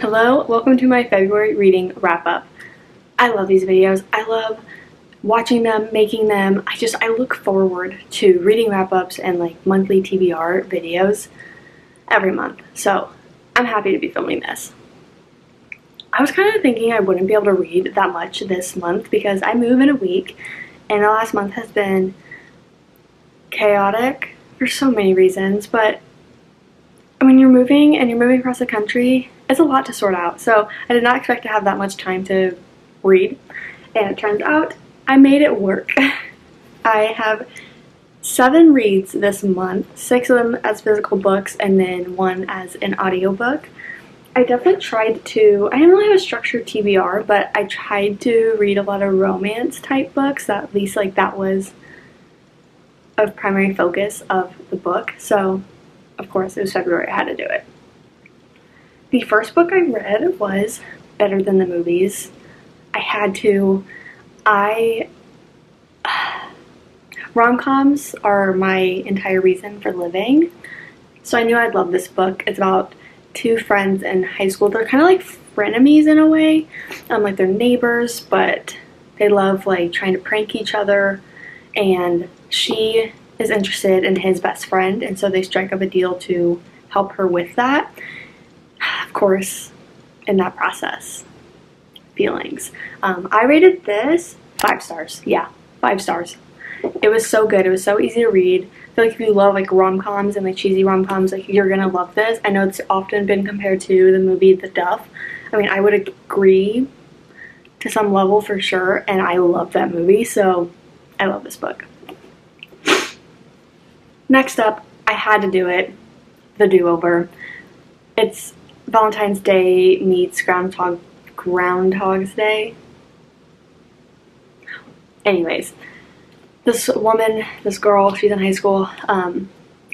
Hello, welcome to my February reading wrap-up. I love these videos. I love watching them, making them. I look forward to reading wrap-ups and like monthly TBR videos every month. So I'm happy to be filming this. I was kind of thinking I wouldn't be able to read that much this month because I move in a week and the last month has been chaotic for so many reasons, but when you're moving and you're moving across the country, it's a lot to sort out. So I did not expect to have that much time to read, and it turns out I made it work. I have 7 reads this month, 6 of them as physical books and then 1 as an audiobook. I definitely tried to, I didn't really have a structured TBR, but I tried to read a lot of romance type books, at least like that was a primary focus of the book. So of course it was February, I had to do it. The first book I read was Better Than the Movies. I had to. Rom-coms are my entire reason for living, so I knew I'd love this book. It's about 2 friends in high school. They're kind of like frenemies in a way, like they're neighbors, but they love like trying to prank each other, and she is interested in his best friend, and so they strike up a deal to help her with that. Of course, in that process, feelings. I rated this 5 stars. Yeah, 5 stars. It was so good. It was so easy to read. I feel like if you love like rom-coms and like cheesy rom-coms, like you're gonna love this. I know it's often been compared to the movie The Duff. I mean, I would agree to some level for sure, and I love that movie, so I love this book. Next up, I had to do it, The Do-Over. It's Valentine's Day meets Groundhog's Day. Anyways, this woman, this girl, she's in high school,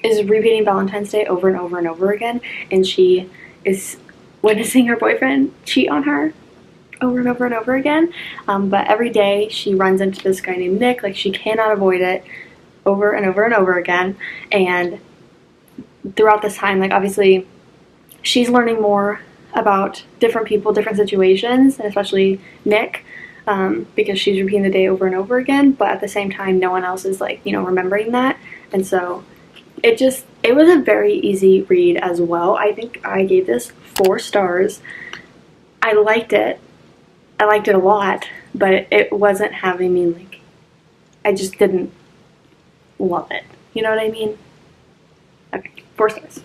is repeating Valentine's Day over and over and over again, and she is witnessing her boyfriend cheat on her over and over and over again. But every day she runs into this guy named Nick, like she cannot avoid it, over and over and over again. And throughout this time, like obviously she's learning more about different people, different situations, and especially Nick, because she's repeating the day over and over again, but at the same time no one else is like, you know, remembering that. And so it was a very easy read as well. I think I gave this 4 stars. I liked it a lot, but it wasn't having me like, I just didn't love it, you know what I mean? Okay, 4 stars.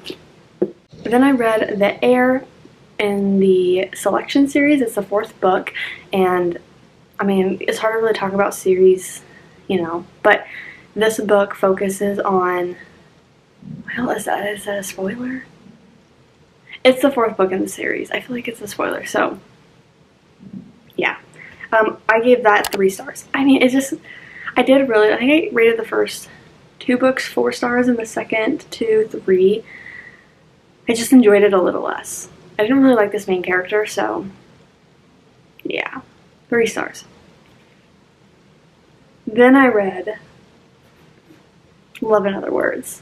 Then I read The Heir in the Selection series. It's the 4th book, and I mean, it's hard to really talk about series, you know, but this book focuses on, well, is that a spoiler? It's the 4th book in the series. I feel like it's a spoiler, so yeah. I gave that 3 stars. I mean, I think I rated the first 2 books 4 stars and the second 2 3. I just enjoyed it a little less. I didn't really like this main character, so yeah, 3 stars. Then I read Love in Other Words.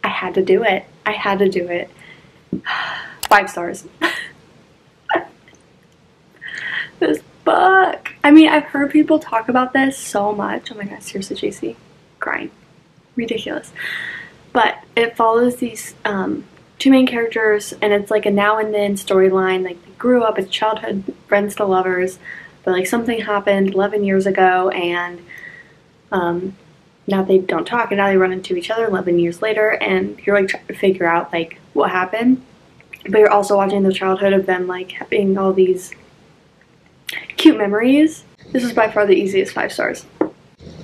I had to do it. I had to do it. 5 stars. This book. I mean, I've heard people talk about this so much. Oh my god, seriously, JC. Crying. Ridiculous. But it follows these 2 main characters, and it's like a now and then storyline. Like they grew up as childhood friends to lovers, but like something happened 11 years ago, and now they don't talk, and now they run into each other 11 years later, and you're like trying to figure out like what happened, but you're also watching the childhood of them like having all these cute memories. This was by far the easiest 5 stars.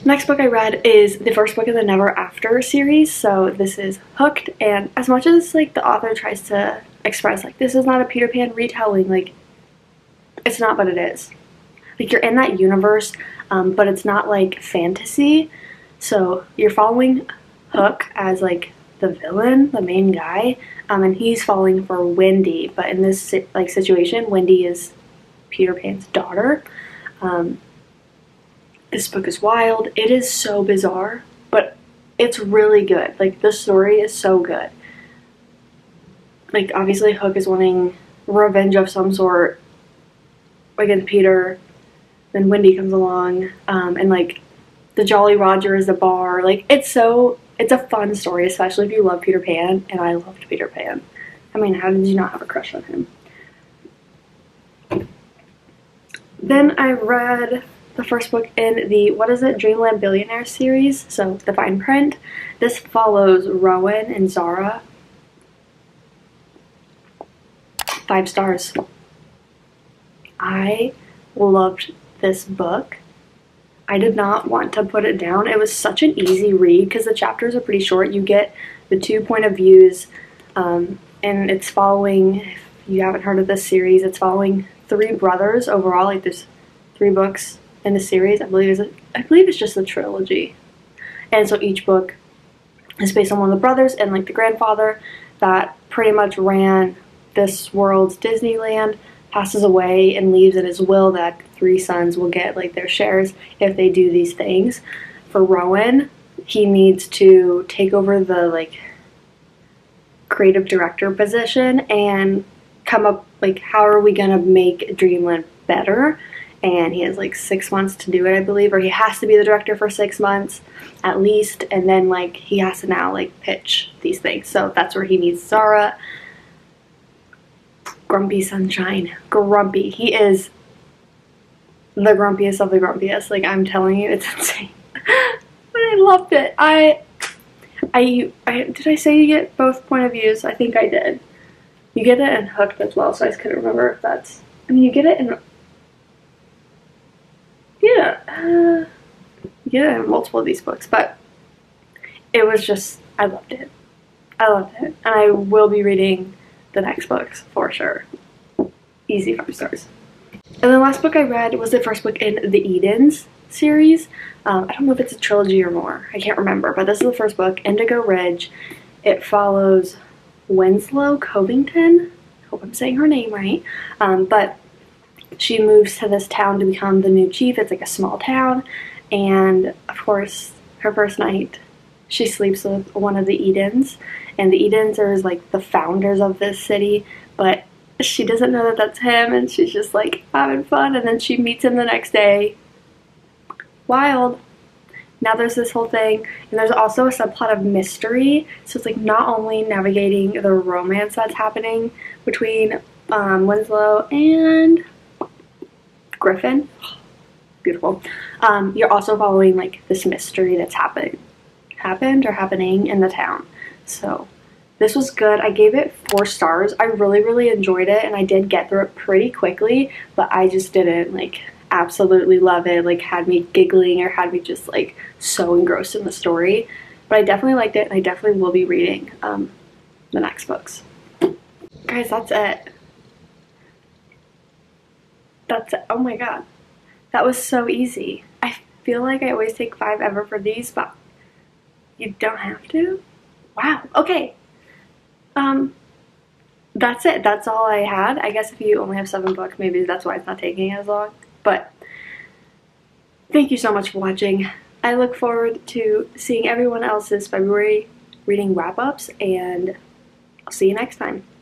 Next book I read is the first book in the Never After series, so this is Hooked, and as much as like the author tries to express like this is not a Peter Pan retelling, like it's not, but it is. Like you're in that universe, but it's not like fantasy, so you're following Hook as like the villain, the main guy, and he's falling for Wendy, but in this like situation, Wendy is Peter Pan's daughter. This book is wild. It is so bizarre, but it's really good. Like the story is so good. Like obviously Hook is wanting revenge of some sort against Peter. Then Wendy comes along, and like the Jolly Roger is a bar. Like it's a fun story, especially if you love Peter Pan, and I loved Peter Pan. I mean, how did you not have a crush on him? Then I read the first book in the, what is it, Dreamland Billionaire series, so the fine print. This follows Rowan and Zara. 5 stars. I loved this book. I did not want to put it down. It was such an easy read because the chapters are pretty short. You get the 2 point of views, and it's following, if you haven't heard of this series, it's following 3 brothers overall. Like there's 3 books in the series. I believe it's just a trilogy. And so each book is based on one of the brothers and like the grandfather that pretty much ran this world's Disneyland passes away and leaves in his will that 3 sons will get like their shares if they do these things. For Rowan, he needs to take over the like creative director position and come up like, how are we gonna make Dreamland better? And he has like 6 months to do it, I believe, or he has to be the director for 6 months at least, and then like he has to now like pitch these things. So that's where he meets Zara. Grumpy Sunshine. Grumpy. He is the grumpiest of the grumpiest. Like, I'm telling you, it's insane. But I loved it. Did I say you get both point of views? I think I did. You get it in Hooked as well, so I just couldn't remember if that's, I mean, you get it in, yeah, you get it in multiple of these books, but it was just, I loved it. I loved it. And I will be reading the next books for sure. Easy 5 stars. And the last book I read was the first book in the Edens series. I don't know if it's a trilogy or more. I can't remember, but this is the first book, Indigo Ridge. It follows Winslow Covington. I hope I'm saying her name right. But she moves to this town to become the new chief. It's like a small town. And of course, her first night, she sleeps with one of the Edens. And the Edens are like the founders of this city, but she doesn't know that that's him, and she's just like having fun, and then she meets him the next day. Wild. Now there's this whole thing, and there's also a subplot of mystery, so it's like not only navigating the romance that's happening between Winslow and Griffin, beautiful, you're also following like this mystery that's happened or happening in the town. So this was good. I gave it 4 stars. I really enjoyed it, and I did get through it pretty quickly, but I just didn't like absolutely love it, like had me giggling or had me just like so engrossed in the story. But I definitely liked it, and I definitely will be reading the next books. Guys, that's it. That's it. Oh my god. That was so easy. I feel like I always take 5 ever for these, but you don't have to? Wow. Okay. That's it. That's all I had. I guess if you only have 7 books, maybe that's why it's not taking as long. But thank you so much for watching. I look forward to seeing everyone else's February reading wrap-ups, and I'll see you next time.